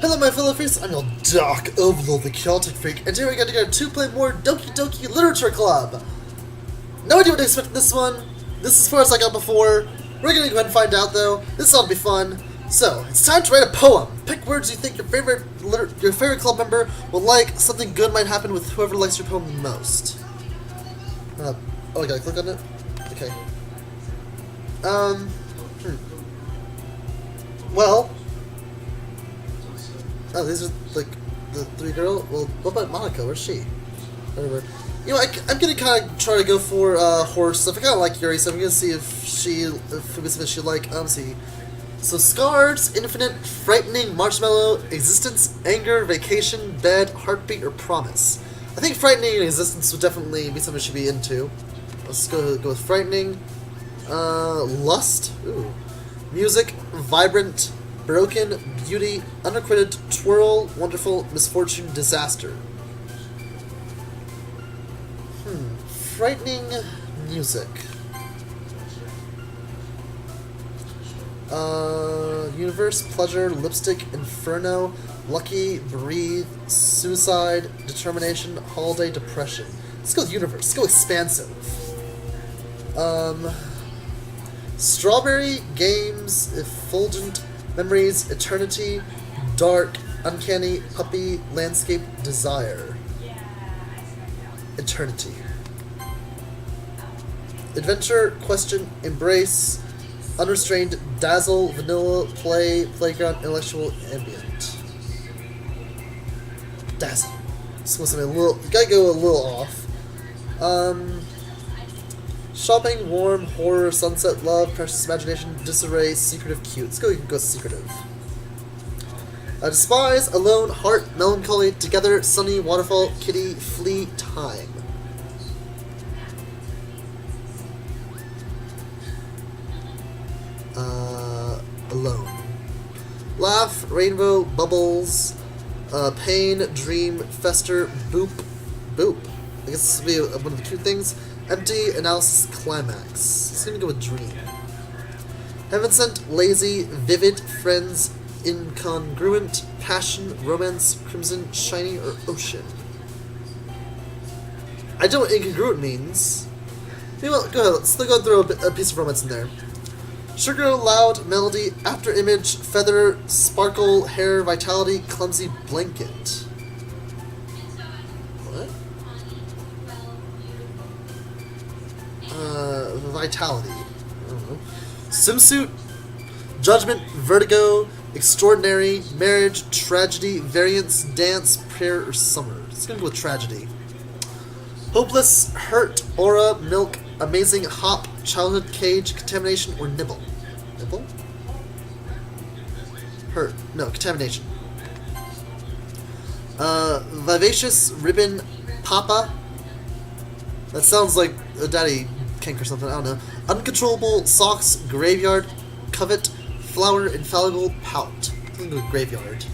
Hello my fellow freaks, I'm your Dark Overlord, the Chaotic Freak, and today we're going to go to play more Doki Doki Literature Club. No idea what to expect in this one. This is as far as I got before. We're going to go ahead and find out though. This ought to be fun. So, it's time to write a poem. Pick words you think your favorite club member will like. Something good might happen with whoever likes your poem the most. Oh, I gotta click on it? Okay. Well... Oh, these are, like, the three girls? Well, what about Monaco? Where's she? Whatever. You know, I'm gonna kind of try to go for, horror stuff. I kind of like Yuri, so I'm gonna see if it was something she'd like. Let's see. So, Scars, Infinite, Frightening, Marshmallow, Existence, Anger, Vacation, Bed, Heartbeat, or Promise. I think Frightening and Existence would definitely be something she'd be into. Let's go with Frightening. Lust. Ooh. Music, Vibrant, Broken, Beauty, Unacquitted, Twirl, Wonderful, Misfortune, Disaster. Frightening music. Universe, Pleasure, Lipstick, Inferno, Lucky, Breathe, Suicide, Determination, Holiday, Depression. Let's go with Universe. Let's go Expansive. Strawberry, Games, Effulgent, Memories, Eternity, Dark, Uncanny, Puppy, Landscape, Desire. Eternity. Adventure, Question, Embrace, Unrestrained, Dazzle, Vanilla, Play, Playground, Intellectual, Ambient. Dazzle. This was something a little... You gotta go a little off. Shopping, Warm, Horror, Sunset, Love, Precious Imagination, Disarray, Secretive, Cute. Let's go Secretive. Despise, Alone, Heart, Melancholy, Together, Sunny, Waterfall, Kitty, Flee, Time. Alone. Laugh, Rainbow, Bubbles, Pain, Dream, Fester, Boop. I guess this would be one of the cute things. Empty, Analysis, Climax. It's gonna go with Dream. Heaven Sent, Lazy, Vivid, Friends, Incongruent, Passion, Romance, Crimson, Shiny, or Ocean. I don't know what incongruent means. You know what, go ahead, let's go throw a piece of romance in there. Sugar, Loud, Melody, After Image, Feather, Sparkle, Hair, Vitality, Clumsy, Blanket. What? Vitality. I don't know. Swimsuit, Judgment, Vertigo, Extraordinary, Marriage, Tragedy, Variance, Dance, Prayer, or Summer. It's gonna go with Tragedy. Hopeless, Hurt, Aura, Milk, Amazing, Hop, Childhood, Cage, Contamination, or Nibble. Nibble? Hurt. No, Contamination. Vivacious, Ribbon, Papa. That sounds like a daddy kink or something, I don't know. Uncontrollable, Socks, Graveyard, Covet, Flower, Infallible, Pout. I'm gonna go with Graveyard.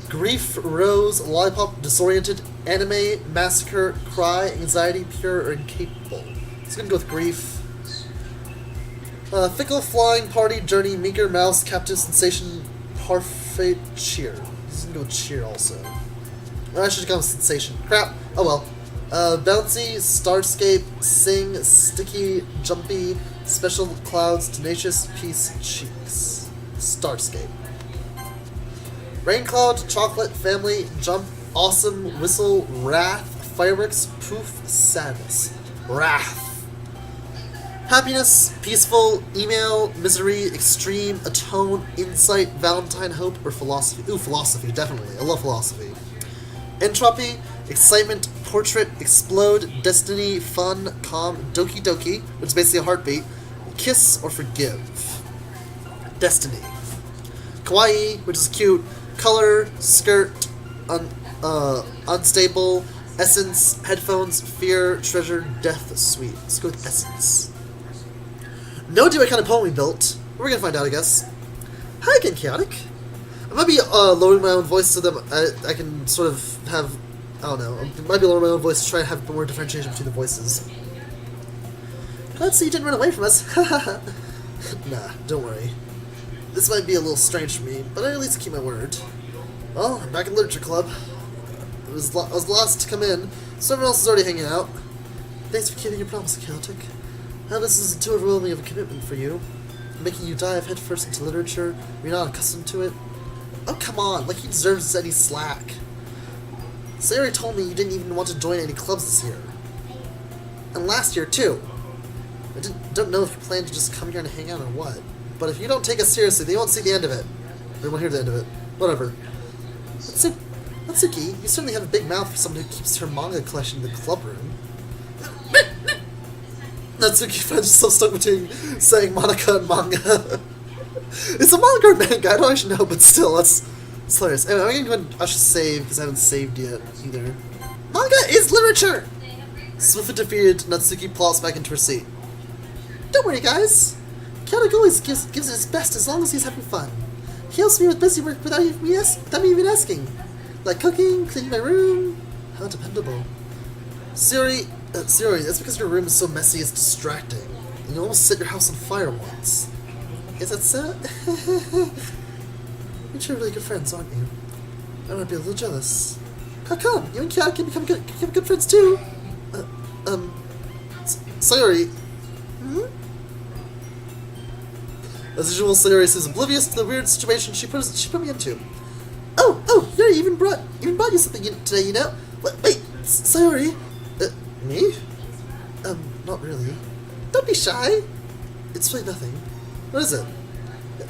Grief, Rose, Lollipop, Disoriented, Anime, Massacre, Cry, Anxiety, Pure, or Incapable. It's gonna go with Grief. Fickle, Flying, Party, Journey, Meager, Mouse, Captive, Sensation, Parfait, Cheer. This is gonna go with Cheer also. Or I should have gone with Sensation. Crap. Oh well. Bouncy, Starscape, Sing, Sticky, Jumpy, Special Clouds, Tenacious, Peace, Cheeks. Starscape. Rain Cloud, Chocolate, Family, Jump, Awesome, Whistle, Wrath, Fireworks, Poof, Sadness. Wrath. Happiness, Peaceful, Email, Misery, Extreme, Atone, Insight, Valentine, Hope, or Philosophy. Ooh, Philosophy, definitely. I love Philosophy. Entropy, Excitement, Portrait, Explode, Destiny, Fun, Calm, Doki Doki, which is basically a heartbeat, Kiss, or Forgive. Destiny. Kawaii, which is cute, Color, Skirt, Unstable, Essence, Headphones, Fear, Treasure, Death, Sweet. Let's go with Essence. No idea what kind of poem we built. We're gonna find out, I guess. Hi again, Chaotic. I might be lowering my own voice so that I can sort of have... I don't know. I might be lowering my own voice to try and have more differentiation between the voices. Let's see, you didn't run away from us. Nah, don't worry. This might be a little strange for me, but I at least keep my word. Well, I'm back at Literature Club. I was the last to come in, so everyone else is already hanging out. Thanks for keeping your promise, Chaotic. Now this isn't too overwhelming of a commitment for you. Making you dive headfirst into literature, you're not accustomed to it. Oh, come on, like he deserves any slack. Sayori told me you didn't even want to join any clubs this year. And last year, too. I don't know if you plan to just come here and hang out or what. But if you don't take us seriously, they won't see the end of it. They won't hear the end of it. Whatever. Natsuki, you certainly have a big mouth for someone who keeps her manga collection in the club room. Natsuki finds herself stuck between saying Monica and manga. It's a manga or manga, I don't actually know, but still, that's hilarious. Anyway, I'm gonna go and save, because I haven't saved yet, either. Manga is literature! Swiftly defeated, Natsuki plops back into her seat. Don't worry, guys. Chaotic always gives it his best as long as he's having fun. He helps me with busy work without me even asking. Like cooking, cleaning my room. How dependable. Sayori, that's because your room is so messy it's distracting. You almost set your house on fire once. Is that so? You're two really good friends, aren't you? I might be a little jealous. How come? You and Chaotic can become good friends too. Sayori. As usual, Sayori seems oblivious to the weird situation she put me into. Oh, Yuri even brought you something today, you know? Wait, Sayori? Me? Not really. Don't be shy. It's really nothing. What is it?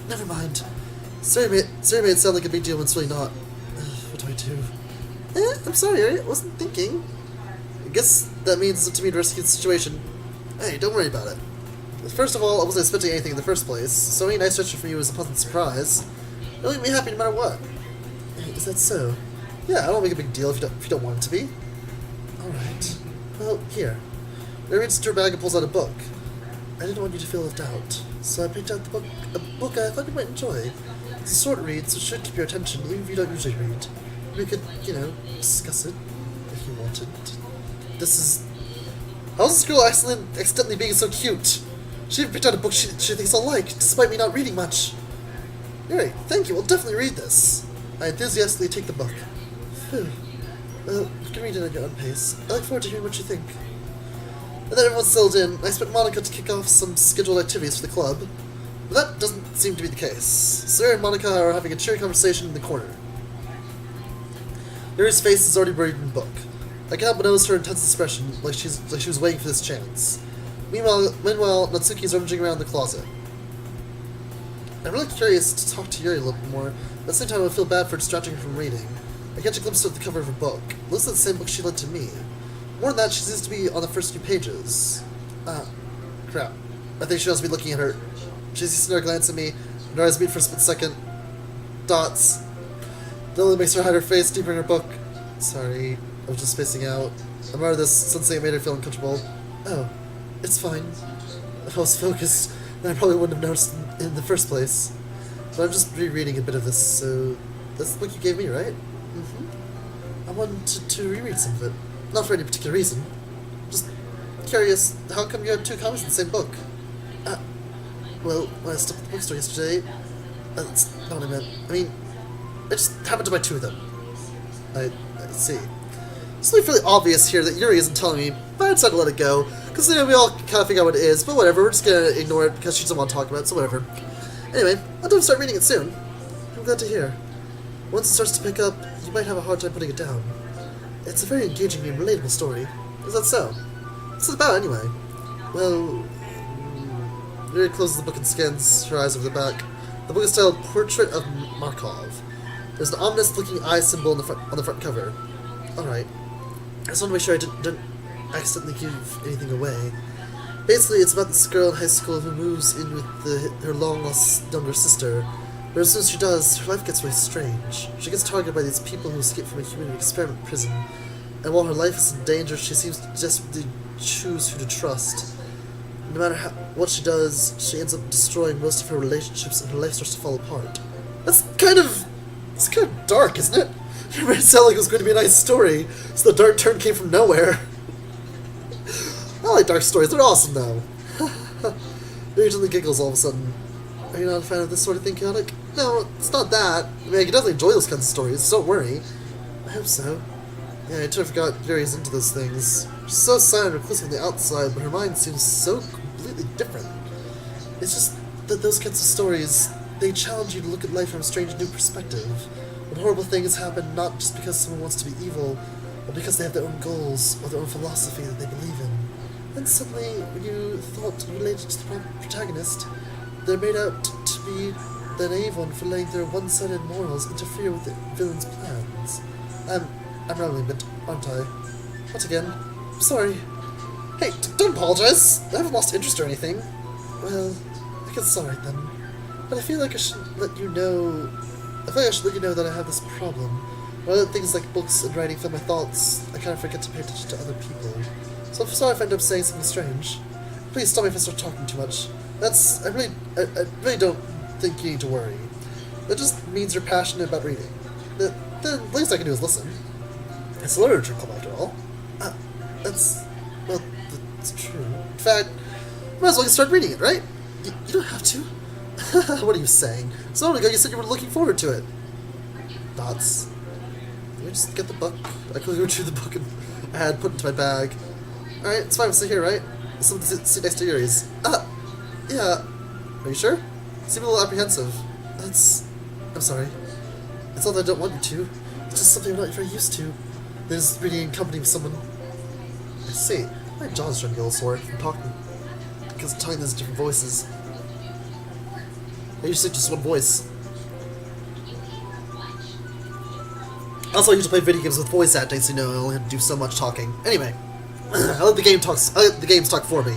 Never mind. Sayori made it sound like a big deal when it's really not. What do I do? I'm sorry, Yuri. I wasn't thinking. I guess that means it's up to me to rescue the situation. Hey, don't worry about it. First of all, I wasn't expecting anything in the first place, so any nice gesture from you was a pleasant surprise. It'll make me happy no matter what. Is that so? Yeah, I won't make a big deal if you don't want it to be. Alright. Well, here. Yuri reaches into her bag and pulls out a book. I didn't want you to feel left out, so I picked out a book I thought you might enjoy. It's a short read, so it should keep your attention, even if you don't usually read. We could, discuss it, if you wanted. This is... How's this girl accidentally being so cute? She even picked out a book she thinks I'll like, despite me not reading much. Yuri, thank you, we'll definitely read this. I enthusiastically take the book. Phew. Well, you can read it at your own pace. I look forward to hearing what you think. And then everyone's settled in. I expect Monica to kick off some scheduled activities for the club. But that doesn't seem to be the case. Sarah and Monica are having a cheery conversation in the corner. Yuri's face is already buried in the book. I can't help but notice her intense expression, like she was waiting for this chance. Meanwhile, Natsuki is rummaging around the closet. I'm really curious to talk to Yuri a little bit more, but at the same time I feel bad for distracting her from reading. I catch a glimpse of the cover of her book. It looks like the same book she lent to me. More than that, she seems to be on the first few pages. Crap. I think she must be looking at her. She sees her glance at me, and her eyes meet for a split second. Dots. That only makes her hide her face deeper in her book. Sorry, I was just spacing out. I'm aware of this, sensing it made her feel uncomfortable. Oh, it's fine. If I was focused, then I probably wouldn't have noticed in the first place. But I'm just rereading a bit of this, so... That's the book you gave me, right? I wanted to reread some of it. Not for any particular reason. Just curious, how come you had two copies of the same book? Well, when I stopped at the bookstore yesterday... That's not what I meant. I mean, I just happened to buy two of them. I see. It's really fairly obvious here that Yuri isn't telling me, but I decided to let it go. Because, we all kind of figure out what it is, but whatever, we're just gonna ignore it because she doesn't want to talk about it, so whatever. Anyway, I'll have to start reading it soon. I'm glad to hear. Once it starts to pick up, you might have a hard time putting it down. It's a very engaging and relatable story. Is that so? What's it about, anyway? Well... Yuri closes the book and scans her eyes over the back. The book is titled Portrait of Markov. There's an ominous-looking eye symbol on the front cover. Alright. I just want to make sure I didn't accidentally give anything away. Basically, it's about this girl in high school who moves in with her long-lost younger sister. But as soon as she does, her life gets really strange. She gets targeted by these people who escape from a human experiment prison. And while her life is in danger, she seems to desperately choose who to trust. No matter what she does, she ends up destroying most of her relationships and her life starts to fall apart. It's kind of dark, isn't it? It made it sound like it was going to be a nice story, so the dark turn came from nowhere. I like dark stories, they're awesome though. Yuri gently giggles all of a sudden. Are you not a fan of this sort of thing, Chaotic? No, it's not that. I mean, I can definitely enjoy those kinds of stories, so don't worry. I hope so. Yeah, I totally forgot Yuri's into those things. She's so silent and reclusive on the outside, but her mind seems so completely different. It's just that those kinds of stories, they challenge you to look at life from a strange new perspective. When horrible things happen not just because someone wants to be evil, but because they have their own goals or their own philosophy that they believe in. Then suddenly, when you thought related to the protagonist, they're made out to be the naive one for letting their one-sided morals interfere with the villain's plans. I'm rambling a bit, aren't I? What again? Sorry. Hey, don't apologize! I haven't lost interest or anything. Well, I guess it's alright then. But I feel like I should let you know... that I have this problem. When I let things like books and writing fill my thoughts, I kind of forget to pay attention to other people. So I'm sorry if I end up saying something strange. Please stop me if I start talking too much. I really don't think you need to worry. That just means you're passionate about reading. The least I can do is listen. It's a literature club after all. That's true. In fact, might as well start reading it, right? You don't have to. What are you saying? So a moment ago you said you were looking forward to it. Thoughts? Let me just get the book. I quickly retrieved the book I had put into my bag. Alright, it's fine, we'll sit here, right? Something to sit next to Yuri's. Yeah. Are you sure? You seem a little apprehensive. I'm sorry. It's not that I don't want you to. It's just something I'm not very used to. There's reading in company with someone. I see. My jaw's trying to get a little sore from talking. Because I'm talking these different voices. I usually just one voice. Also, I usually play video games with voice acting, so you know I only have to do so much talking. Anyway, I let the games talk for me.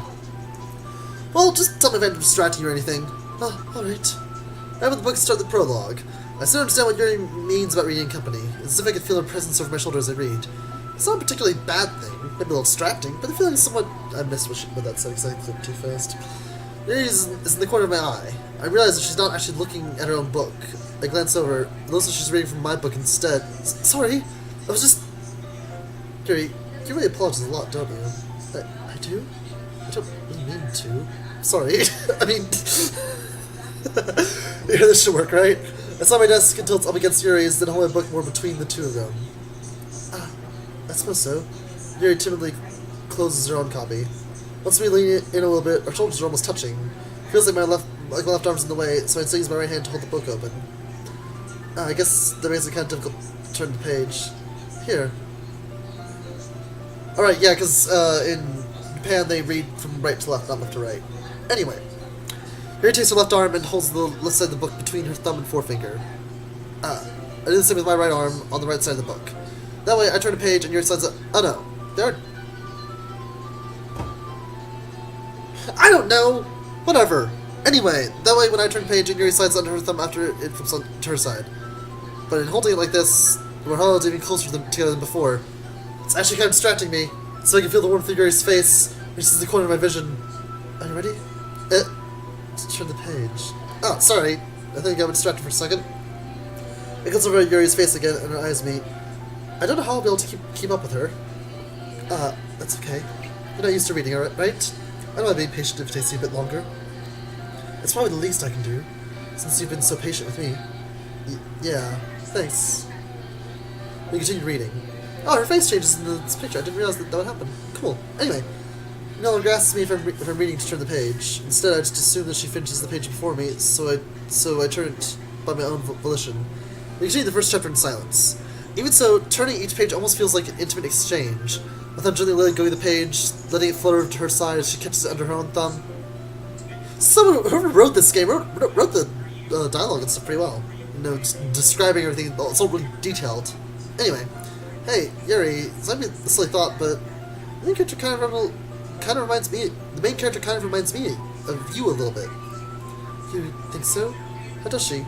Well, just tell me if I'm distracting you or anything. Alright. I open the book and start the prologue. I still understand what Yuri means about reading in company. It's as if I could feel her presence over my shoulder as I read. It's not a particularly bad thing, maybe a little distracting, but the feeling is somewhat... I missed what that said because I clicked too fast. Yuri is in the corner of my eye. I realize that she's not actually looking at her own book. I glance over, and notice that she's reading from my book instead. Sorry, I was just... Yuri, you really apologize a lot, don't you? I do? I don't really mean to. Sorry. I mean... Yeah, this should work, right? I saw my desk and tilts up against Yuri's, then hold my book more between the two of them. I suppose so. Yuri timidly closes her own copy. Once we lean in a little bit, our shoulders are almost touching. Feels like my left arm's in the way, so I use my right hand to hold the book open. I guess that makes it kind of difficult to turn the page. Here. Alright, yeah, because in Japan they read from right to left, not left to right. Anyway. Yuri takes her left arm and holds the left side of the book between her thumb and forefinger. I do the same with my right arm on the right side of the book. That way, I turn a page and Yuri slides up. Oh no. There are... I don't know! Whatever. Anyway, that way when I turn a page and Yuri slides under her thumb after it flips on to her side. But in holding it like this, we're held even closer together than before. It's actually kind of distracting me, so I can feel the warmth of Yuri's face, which is the corner of my vision. Are you ready? Let's turn the page. Oh, sorry. I think I got distracted for a second. It comes over at Yuri's face again, and her eyes meet. I don't know how I'll be able to keep up with her. That's okay. You're not used to reading her, right? I know I'd be patient if it takes you a bit longer. It's probably the least I can do, since you've been so patient with me. Yeah, thanks. We continue reading. Oh, her face changes in this picture. I didn't realize that would happen. Cool. Anyway, no longer asks me if I'm reading to turn the page. Instead, I just assume that she finishes the page before me, so I turn it by my own volition. We continue the first chapter in silence. Even so, turning each page almost feels like an intimate exchange. With them gently letting go of the page, letting it flutter to her side as she catches it under her own thumb. Whoever wrote this game wrote the dialogue and stuff pretty well. You know, just describing everything, it's all really detailed. Anyway, hey, Yuri, it's not a silly thought, but the main character kind of reminds me of you a little bit. You think so? How does she?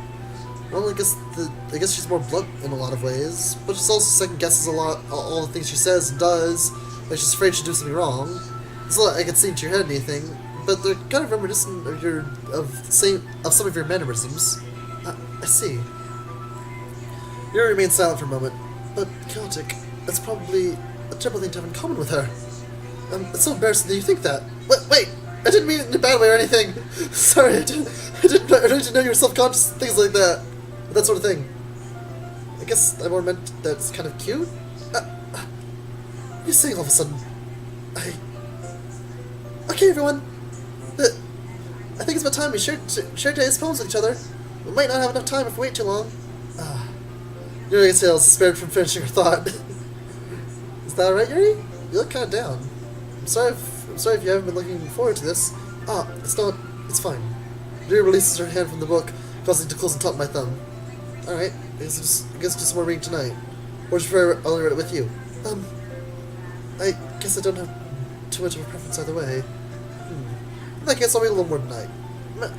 Well, I guess she's more blunt in a lot of ways, but she's also second guesses all the things she says and does. Like she's afraid she'll do something wrong. It's not like I can see into your head or anything, but they're kind of reminiscent of some of your mannerisms. I see. Yuri remains silent for a moment, but chaotic. That's probably a terrible thing to have in common with her. It's so embarrassing that you think that. Wait! I didn't mean it in a bad way or anything. Sorry, I didn't know you were self-conscious, things like that. That sort of thing. I guess I more meant that's kind of cute. You're saying all of a sudden. Okay, everyone. I think it's about time we shared today's poems with each other. We might not have enough time if we wait too long. Yuri exhales, spared from finishing her thought. Is that alright, Yuri? You look kind of down. I'm sorry if you haven't been looking forward to this. It's fine. Yuri releases her hand from the book, causing it to close on top of my thumb. Alright, I guess just more reading tonight. Or would you prefer I only read it with you? I guess I don't have too much of a preference either way. In that case, I'll read a little more tonight.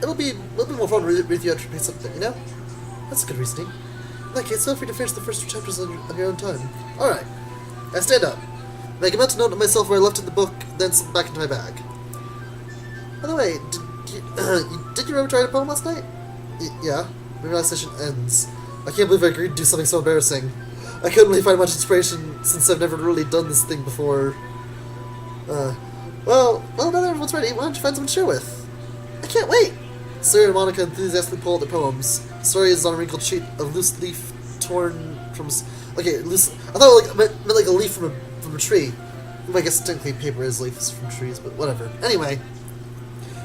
It'll be a little bit more fun to read with you after you read something, you know? That's good reasoning. In that case, feel free to finish the first 2 chapters on your own time. Alright. I stand up. Make a mental note of myself where I left in the book, then slip back into my bag. By the way, did you ever write a poem last night? Yeah. My realization ends. I can't believe I agreed to do something so embarrassing. I couldn't really find much inspiration since I've never really done this thing before. Well, now that everyone's ready, why don't you find someone to share with? I can't wait! Sarah and Monica enthusiastically pull out their poems. The story is on a wrinkled sheet of loose leaf torn from... Okay, loose... I thought it meant like a leaf from a tree. I guess technically paper is leaves from trees, but whatever. Anyway,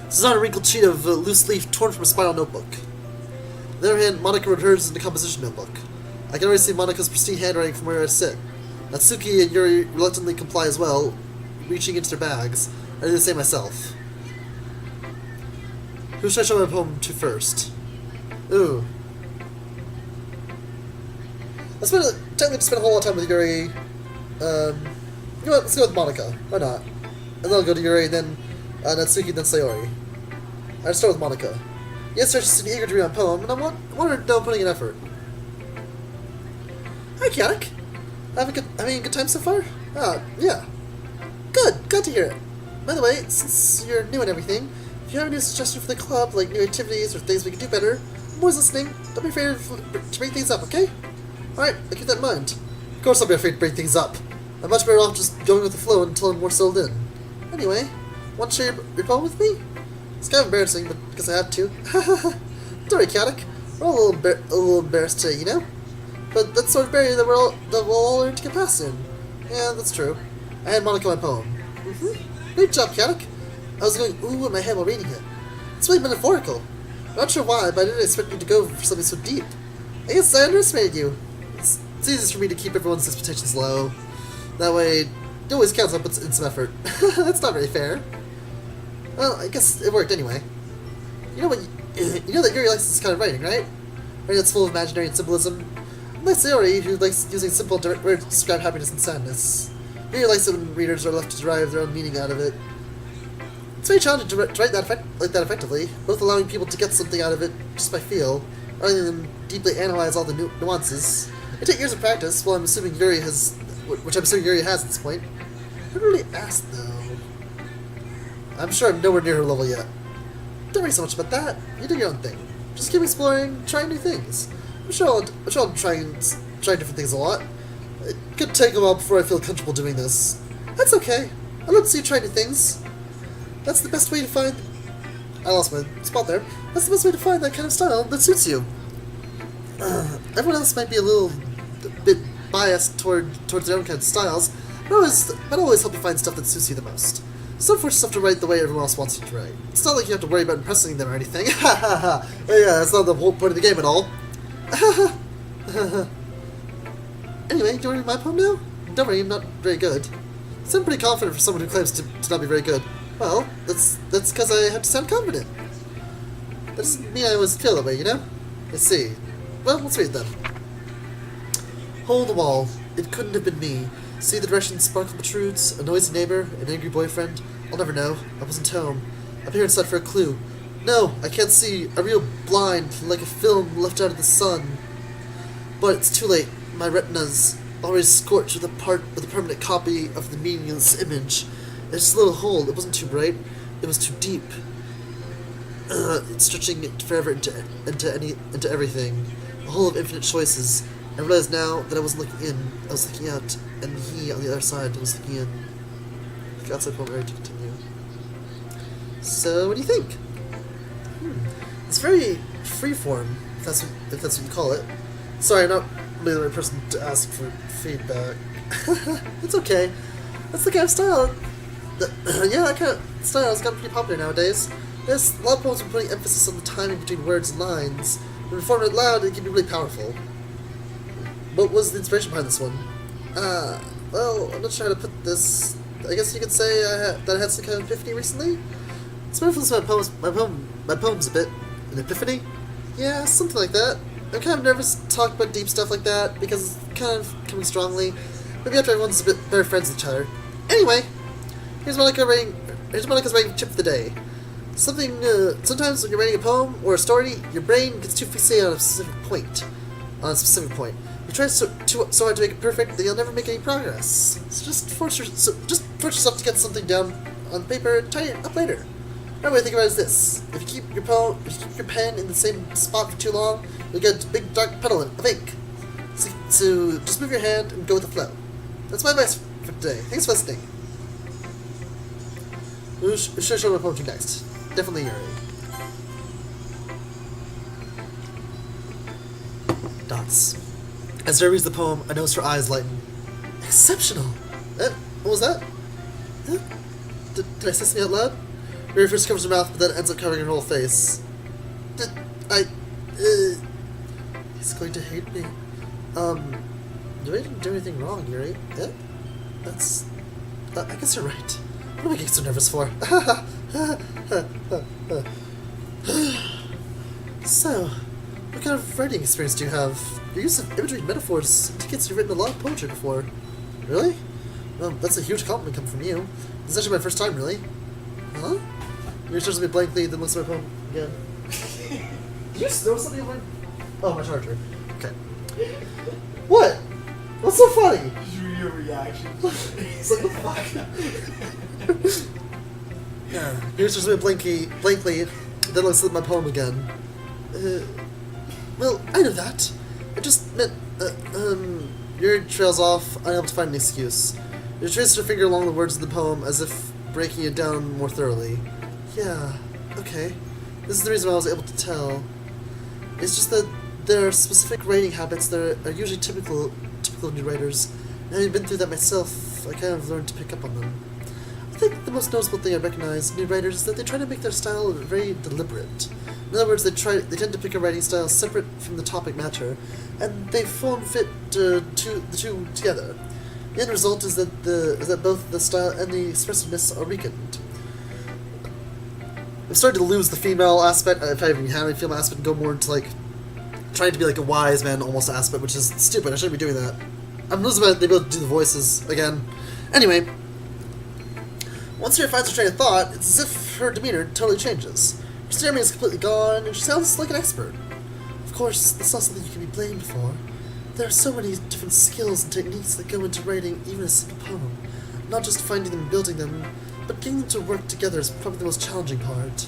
this is on a wrinkled sheet of loose leaf torn from a spiral notebook. On the other hand, Monica wrote hers in a composition notebook. I can already see Monica's pristine handwriting from where I sit. Natsuki and Yuri reluctantly comply as well, reaching into their bags. I do the same myself. Who should I show my poem to first? Ooh. Technically spend a whole lot of time with Yuri. You know what, let's go with Monica. Why not? And then I'll go to Yuri, then Natsuki, then Sayori. I'll start with Monica. Yes, sir, she's eager to read my poem, and I want her to know I'm putting in effort. Hi, Kianik. Having a good time so far? Yeah. Good. Glad to hear it. By the way, since you're new and everything, if you have any suggestions for the club, like new activities or things we can do better, I'm always listening. Don't be afraid to bring things up, okay? Alright, I'll keep that in mind. Of course I'll be afraid to bring things up. I'm much better off just going with the flow until I'm more settled in. Anyway, want to share your poem with me? It's kind of embarrassing, but because I have to. Don't worry, Kianik. We're all a little embarrassed too, you know? But that's sort of barrier that we'll all learn to get past soon. Yeah, that's true. I had Monica my poem. Great job, Kianik. I was going ooh in my head while reading it. It's really metaphorical. I'm not sure why, but I didn't expect you to go for something so deep. I guess I underestimated you. It's easiest for me to keep everyone's expectations low. That way, it always counts up in some effort. That's not very fair. Well, I guess it worked anyway. You know what? You know that Yuri likes this kind of writing, right? Writing that's full of imaginary and symbolism. Unlike Sayori, who likes using simple, direct words to describe happiness and sadness. Yuri likes it when readers are left to derive their own meaning out of it. It's very challenging to write like that effectively, both allowing people to get something out of it just by feel, rather than deeply analyze all the nuances. It takes years of practice, which I'm assuming Yuri has at this point. I haven't really asked, though. I'm sure I'm nowhere near her level yet. Don't worry so much about that. You do your own thing. Just keep exploring, trying new things. I'm sure I'll try different things a lot. It could take a while before I feel comfortable doing this. That's okay. I'd love to see you try new things. That's the best way to find... I lost my spot there. That's the best way to find that kind of style that suits you. Everyone else might be a bit biased towards their own kind of styles, but I'd always help you find stuff that suits you the most. It's not forced stuff to write the way everyone else wants you to write. It's not like you have to worry about impressing them or anything. Ha ha ha! Yeah, that's not the whole point of the game at all. Anyway, do you want to read my poem now? Don't worry, I'm not very good. You sound pretty confident for someone who claims to not be very good. Well, that's because I have to sound confident. That doesn't mean I always feel that way, you know? Let's see. Well, let's read then. Hole in the wall. It couldn't have been me. See the direction the sparkle protrudes? A noisy neighbor? An angry boyfriend? I'll never know. I wasn't home. I'm here inside for a clue. No, I can't see. I'm real blind, like a film left out of the sun. But it's too late. My retina's already scorched with a permanent copy of the meaningless image. It's just a little hole. It wasn't too bright. It was too deep. It's stretching it forever into everything. A hole of infinite choices. I realize now that I wasn't looking in. I was looking out, and he on the other side was looking in. The outside poem ready to continue. So, what do you think? It's very freeform, if that's what you call it. Sorry, I'm not really the right person to ask for feedback. It's okay. That's the kind of style. Yeah, that kind of style has gotten pretty popular nowadays. There's a lot of poems are putting emphasis on the timing between words and lines. When performed out loud, it can be really powerful. What was the inspiration behind this one? Well, I'm not sure how to put this. I guess you could say that I had some kind of epiphany recently. It's been influenced my poems a bit. An epiphany? Yeah, something like that. I'm kind of nervous to talk about deep stuff like that because it's kind of coming strongly. Maybe after everyone's a bit better friends with each other. Anyway, here's Monica's writing tip for the day. Sometimes when you're writing a poem or a story, your brain gets too fixated on a specific point. You try so hard to make it perfect that you'll never make any progress. So just force yourself to get something down on paper and tie it up later. Another way to think about it is this: if you keep your pen in the same spot for too long, you'll get a big dark puddle of ink. So just move your hand and go with the flow. That's my advice for today. Thanks for listening. Who should I show my poem to next? Definitely Yuri. Dots. As Yuri reads the poem, I notice her eyes lighten. Exceptional! What was that? Huh? Did I say something out loud? Yuri first covers her mouth, but then ends up covering her whole face. He's going to hate me. You didn't do anything wrong, Yuri. Yeah? I guess you're right. What am I getting so nervous for? So, what kind of writing experience do you have? Your use of imagery and metaphors indicates you've written a lot of poetry before. Really? Well, that's a huge compliment coming from you. This is actually my first time, really. Huh? You're touching me blankly, then looks at my poem again. Did you know something over? Oh, my charger. Okay. What? What's so funny? Just read your reaction. It's like, what the fuck? Yeah, here's just me blankly, then looks at my poem again. Well, I know that. I just meant, Yuri trails off, unable to find an excuse. She traces her finger along the words of the poem as if breaking it down more thoroughly. Yeah, okay. This is the reason why I was able to tell. It's just that there are specific writing habits that are usually typical of new writers. And having been through that myself, I kind of learned to pick up on them. I think the most noticeable thing I recognize in new writers is that they try to make their style very deliberate. In other words, they tend to pick a writing style separate from the topic matter, and they form fit the two together. The end result is that both the style and the expressiveness are weakened. I'm starting to lose the female aspect, if I even have any female aspect, and go more into trying to be like a wise man almost aspect, which is stupid. I shouldn't be doing that. I'm losing my ability to do the voices again. Anyway, once Yuri finds her train of thought, it's as if her demeanor totally changes. Her staring is completely gone, and she sounds like an expert. Of course, that's not something you can be blamed for. There are so many different skills and techniques that go into writing even a simple poem. Not just finding them and building them, but getting them to work together is probably the most challenging part.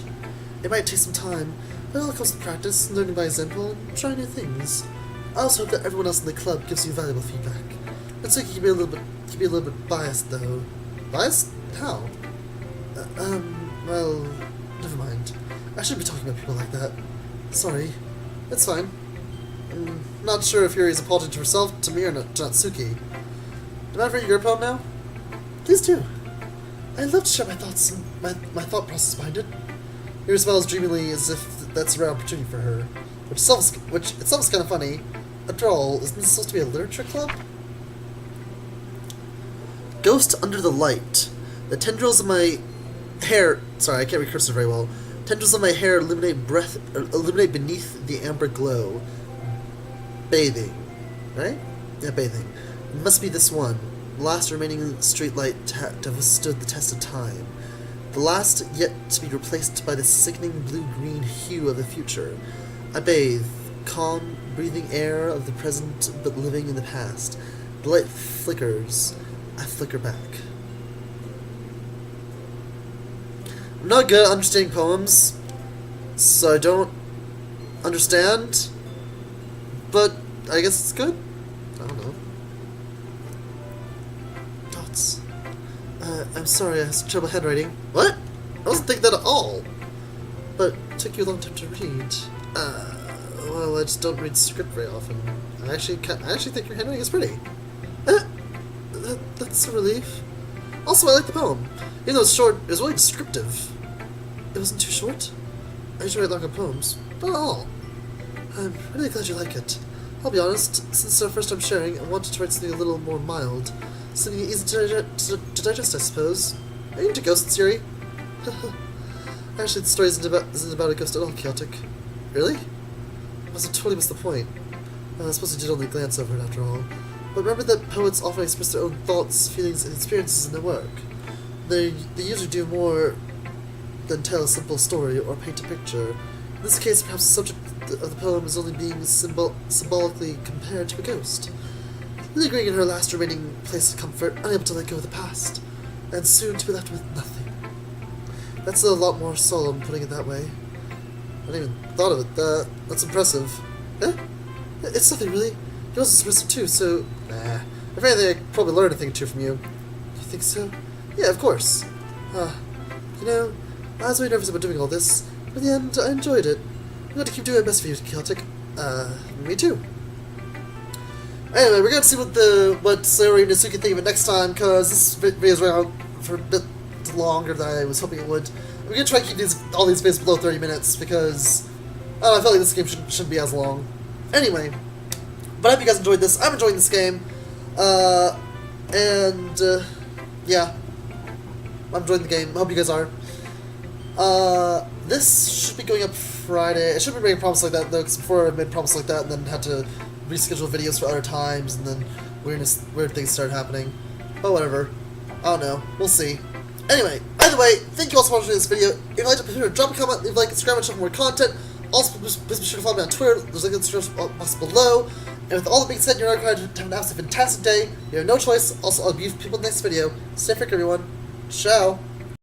It might take some time, but it all comes with practice, learning by example, and trying new things. I also hope that everyone else in the club gives you valuable feedback. Looks like you can be a little bit biased, though. Biased? How? Well, never mind. I shouldn't be talking about people like that. Sorry. It's fine. I'm not sure if Yuri's apologizing to herself, to me, or to Natsuki. Do I read your poem now? Please do. I'd love to share my thoughts and my thought process behind it. Yuri smiles dreamily as if that's a rare opportunity for her, which itself is kind of funny. After all, isn't this supposed to be a literature club? Ghost under the light. The tendrils of my hair... Sorry, I can't read cursor very well. Tendrils of my hair illuminate beneath the amber glow. Bathing. Right? Yeah, bathing. It must be this one. The last remaining street light to have withstood the test of time. The last yet to be replaced by the sickening blue-green hue of the future. I bathe, calm, breathing air of the present but living in the past. The light flickers. I flicker back. I'm not good at understanding poems, so I don't understand, but I guess it's good? I don't know. Thoughts. I'm sorry, I have trouble handwriting. What? I wasn't thinking that at all. But it took you a long time to read. Well, I just don't read script very often. I actually think your handwriting is pretty. That's a relief. Also, I like the poem. Even though it's short, it was really descriptive. It wasn't too short. I usually write longer poems. Not at all. I'm really glad you like it. I'll be honest, since it's our first time sharing, I wanted to write something a little more mild. Something easy to digest, I suppose. Are you into ghosts, Yuri? Actually, the story isn't about a ghost at all, Chaotic. Really? I must have totally missed the point. I suppose I did only glance over it after all. But remember that poets often express their own thoughts, feelings, and experiences in their work. They usually do more than tell a simple story or paint a picture. In this case, perhaps the subject of the poem is only being symbolically compared to a ghost, lingering in her last remaining place of comfort, unable to let go of the past, and soon to be left with nothing. That's a lot more solemn, putting it that way. I hadn't even thought of it. That's impressive. Eh? It's nothing, really. Yours is impressive, too, so... Nah. If anything, I could probably learn a thing or two from you. You think so? Yeah, of course. You know, I was very nervous about doing all this, but in the end, I enjoyed it. I'm going to keep doing my best for you, Celtic. Me too. Anyway, we're going to see what Sayori and Natsuki think of it next time, because this video is running out for a bit longer than I was hoping it would. We're going to try to keep all these videos below 30 minutes, because I feel like this game shouldn't be as long. Anyway, but I hope you guys enjoyed this. I'm enjoying this game. Yeah. I'm enjoying the game. I hope you guys are. This should be going up Friday. I shouldn't be making promises like that, though, because before I made promises like that and then had to reschedule videos for other times, and then weird things started happening. But whatever. I don't know. We'll see. Anyway, either way, thank you all so much for watching this video. If you liked it, please drop a comment, leave a like, subscribe, and share for more content. Also, please be sure to follow me on Twitter. There's a link in the description box below. And with all that being said, you're not going to have an absolutely fantastic day. You have no choice. Also, I'll be with people in the next video. Stay freak, everyone. Ciao.